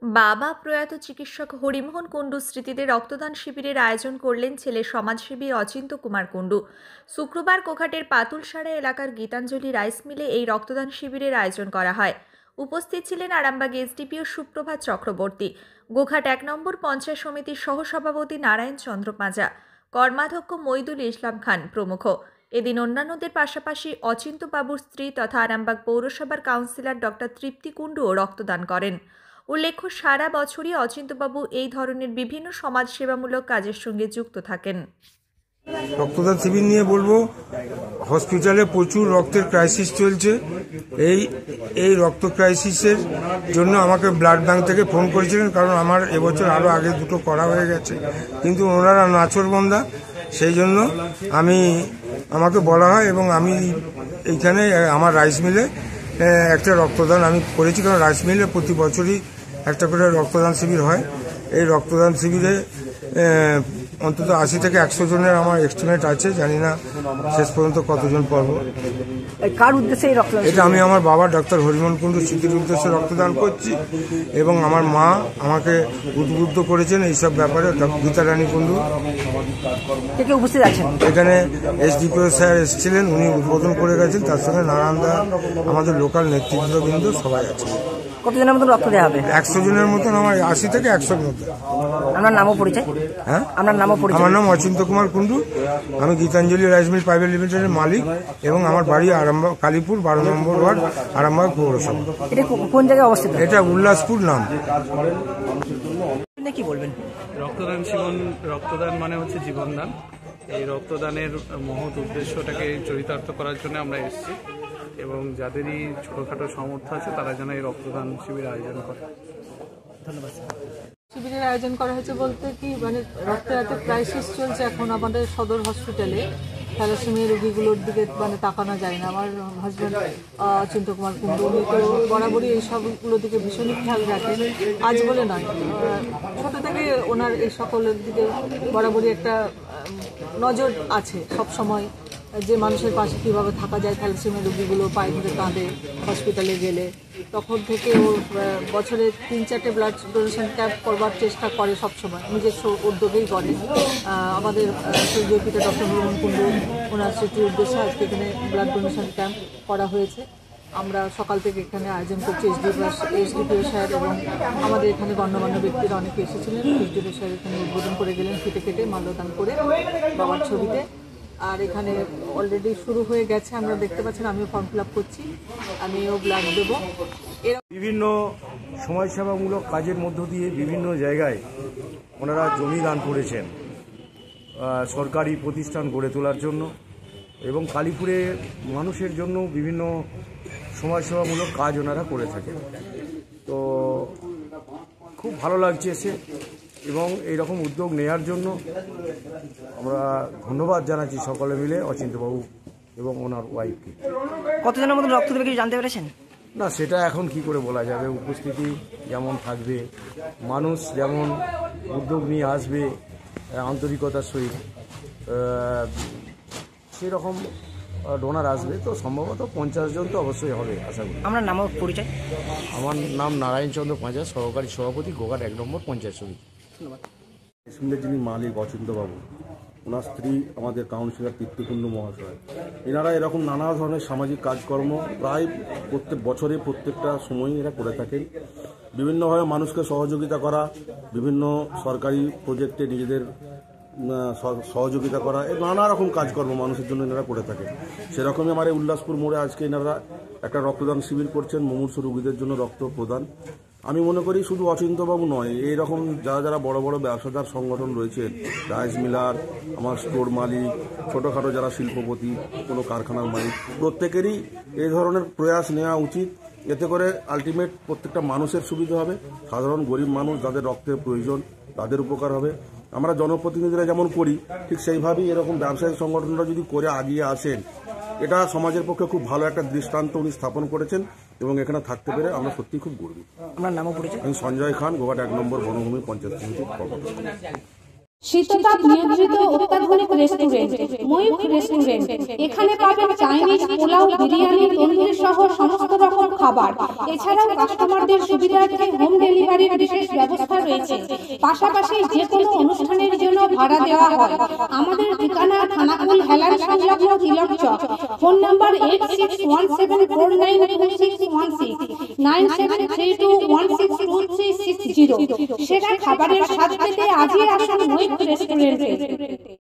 বাবা প্রয়াত চিকিৎসক হরিমোহন কুণ্ডু স্মৃতিতে রক্তদান শিবিরের আয়োজন করলেন ছেলে সমাজসেবী অচিন্ত কুমার কুণ্ডু। শুক্রবার কোঘাটের পাতুলসারা এলাকার গীতাঞ্জলি রাইস মিলে এই রক্তদান শিবিরের আয়োজন করা হয়। উপস্থিত ছিলেন আরামবাগ এসডিপিও সুপ্রভাত চক্রবর্তী, গোঘাট ১ নম্বর পঞ্চায়েত সমিতির সহসভাপতি নারায়ণ চন্দ্র পাঁজা, কর্মাধ্যক্ষ মইদুল ইসলাম খান প্রমুখ। এদিন অন্যান্যদের পাশাপাশি অচিন্ত বাবুর স্ত্রী তথা আরামবাগ পৌরসভার কাউন্সিলর ডক্টর তৃপ্তি কুণ্ডুও রক্তদান করেন। উল্লেখ্য, সারা বছরই অচিন্তবাবু এই ধরনের বিভিন্ন সমাজসেবামূলক কাজের সঙ্গে যুক্ত থাকেন। রক্তদান শিবির নিয়ে বলবো, হসপিটালে প্রচুর রক্তের ক্রাইসিস চলছে। এই রক্ত ক্রাইসিসের জন্য আমাকে ব্লাড ব্যাংক থেকে ফোন করেছিলেন, কারণ আমার এবছর আরও আগে দুটো করা হয়ে গেছে, কিন্তু ওনারা নাছোড়বান্দা, সেই জন্য আমাকে বলা হয় এবং আমি এইখানে আমার রাইস মিলে একটা রক্তদান আমি করেছি, কারণ রাইস মিলে প্রতি বছরই একটা করে রক্তদান শিবির হয়। এই রক্তদান শিবিরে অন্তত ৮০ থেকে ১০০ জনের আমার এস্টিমেট আছে, জানি না শেষ পর্যন্ত কতজন পাবো। কার উদ্দেশ্যে এই রক্তদান? এটা আমি আমার বাবা ডক্টর হরিমোহন কুণ্ডু স্মৃতির উদ্দেশ্যে রক্তদান করছি, এবং আমার মা আমাকে উদ্বুদ্ধ করেছেন এইসব ব্যাপারে। গীতা রানী কুণ্ডু উপস্থিত আছেন এখানে, এসডিপিও স্যার এসেছিলেন, উনি উদ্বোধন করে গেছেন, তার সঙ্গে নারায়ণদা, আমাদের লোকাল নেতৃত্ববৃন্দ সবাই আছে। কতজনের মতন রক্ত দেওয়া হবে? ১০০ জনের মতন, আমার ৮০ থেকে ১০০-র মতো। আপনার নামও পরিচয়? হ্যাঁ, আপনার নামও পরিচয়? আমার নাম অচিন্ত কুমার কুণ্ডু, আমি গীতাঞ্জলি রাইস মিল প্রাইভেট লিমিটেডের মালিক, এবং আমার বাড়ি আরামবাগ, কালীপুর ১২ নম্বর ওয়ার্ড, আরামবাগ পৌরসভা। এটা কোন জায়গায় অবস্থিত? এটা উল্লাসপুর নাম। কি বলবেন? রক্তদান মানে হচ্ছে জীবনদান। এই রক্তদানের মহৎ উদ্দেশ্যটাকে চরিতার্থ করার জন্য আমরা এসেছি, এবং যাদেরই ছোটোখাটো সামর্থ্য আছে তারা যেন এই রক্তদান শিবির আয়োজন করে। ধন্যবাদ। শিবিরের আয়োজন করা হয়েছে বলতে কি, মানে রক্তের এত ক্রাইসিস চলছে এখন আমাদের সদর হসপিটালে, থ্যালাসেমিয়া রোগীগুলোর দিকে মানে তাকানো যায় না। আমার হাজব্যান্ড অচিন্ত কুমার কুণ্ডু, উনি তো বরাবরই এই সবগুলোর দিকে ভীষণই খেয়াল রাখেন। আজ বলে নয়, ছোটো থেকে ওনার এই সকলের দিকে বরাবরই একটা নজর আছে সব সময়, যে মানুষের পাশে কীভাবে থাকা যায়। থ্যালাসেমিয়া রোগীগুলো পায়ে ধরে কাঁদে হসপিটালে গেলে, তখন থেকে ও বছরে ৩-৪টে ব্লাড ডোনেশন ক্যাম্প করবার চেষ্টা করে, সবসময় নিজস্ব উদ্যোগেই করে। আমাদের স্বর্গীয় পিতা ডক্টর হরিমোহন কুণ্ডু ওনার স্মৃতির উদ্দেশ্যে আজকে এখানে ব্লাড ডোনেশন ক্যাম্প করা হয়েছে। আমরা সকাল থেকে এখানে আয়োজন করছি। এসডিপিও স্যার এবং আমাদের এখানে গণ্যমান্য ব্যক্তিরা অনেকে এসেছিলেন। এসডিপিও স্যার এখানে উদ্বোধন করে গেলেন, ফিতে কেটে মাল্যদান করে বাবার ছবিতে। আর এখানে অলরেডি শুরু হয়ে গেছে, আমরা দেখতে পাচ্ছেন, আমিও ফর্ম ফিল আপ করছি, আমিও ব্লাড দেবো। বিভিন্ন সমাজসেবামূলক কাজের মধ্য দিয়ে বিভিন্ন জায়গায় ওনারা জমি দান করেছেন সরকারি প্রতিষ্ঠান গড়ে তোলার জন্য, এবং কালীপুরে মানুষের জন্য বিভিন্ন সমাজসেবামূলক কাজ ওনারা করে থাকেন। তো খুব ভালো লাগছে এসে, এবং এইরকম উদ্যোগ নেওয়ার জন্য আমরা ধন্যবাদ জানাচ্ছি সকলে মিলে অচিন্তবাবু এবং ওনার ওয়াইফকে। কতজনের মতন রক্ত দেবে কিছু জানতে পেরেছেন? না, সেটা এখন কি করে বলা যাবে। উপস্থিতি যেমন থাকবে, মানুষ যেমন উদ্যোগ নিয়ে আসবে আন্তরিকতার সহিত, সেরকম ডোনার আসবে, তো সম্ভবত ৫০ জন তো অবশ্যই হবে আশা করি। আমার নাম পরিচয়? আমার নাম নারায়ণ চন্দ্র পাঁজা, সহকারী সভাপতি, গোঘাট ১ নম্বর পঞ্চায়েত সমিতি। ধন্যবাদ। যিনি মালিক অচিন্তবাবু, ওনার স্ত্রী আমাদের কাউন্সিলর তৃপ্তি কুণ্ডু মহাশয়, এনারা এরকম নানা ধরনের সামাজিক কাজকর্ম প্রায় প্রত্যেক বছরে প্রত্যেকটা সময়ই এরা করে থাকেন। বিভিন্নভাবে মানুষকে সহযোগিতা করা, বিভিন্ন সরকারি প্রজেক্টে নিজেদের সহযোগিতা করা, এই নানা রকম কাজকর্ম মানুষের জন্য এনারা করে থাকেন। সেরকমই আমার এই উল্লাসপুর মোড়ে আজকে এনারা একটা রক্তদান শিবির করছেন, মুমূর্ষু রোগীদের জন্য রক্ত প্রদান। আমি মনে করি শুধু অচিন্তবাবু নয়, এইরকম যারা যারা বড় বড় ব্যবসাদার সংগঠন রয়েছে, রাইস মিলার, আমার স্টোর মালিক, ছোটোখাটো যারা শিল্পপতি, কোনো কারখানার মালিক, প্রত্যেকেরই এই ধরনের প্রয়াস নেওয়া উচিত। এতে করে আলটিমেট প্রত্যেকটা মানুষের সুবিধা হবে, সাধারণ গরিব মানুষ যাদের রক্তের প্রয়োজন তাদের উপকার হবে। আমরা জনপ্রতিনিধিরা যেমন করি, ঠিক সেইভাবেই এরকম ব্যবসায়িক সংগঠনরা যদি করে আগিয়ে আসেন, এটা সমাজের পক্ষে খুব ভালো একটা দৃষ্টান্ত উনি স্থাপন করেছেন, এবং এখানে থাকতে পেরে আমরা সত্যিই খুব গর্বিত। আমার নামও পরিচয়? আমি সঞ্জয় খান, গোঘাট ১ নম্বর বনভূমি পঞ্চায়েত সমিতির কর্মকর্তা। শীততাপ নিয়ন্ত্রিত অত্যাধুনিক রেস্টুরেন্ট ময়ূখ রেস্টুরেন্ট। এখানে পাবেন চাইনিজ, পোলাও, বিরিয়ানি, তন্দুরি সহ সমস্ত রকম খাবার। এছাড়াও কাস্টমারদের সুবিধার্থে হোম ডেলিভারির বিশেষ ব্যবস্থা রয়েছে। পাশাপাশি যে কোনো অনুষ্ঠানের জন্য ভাড়া দেওয়া হয়। আমাদের ঠিকানা থানাকুল হেলান সংলগ্ন তিলক চক। Phone number 8617492616 9732162360। সেরা খাবারের স্বাদ পেতে আজই আসুন ময়ূখ রেস্টুরেন্টে।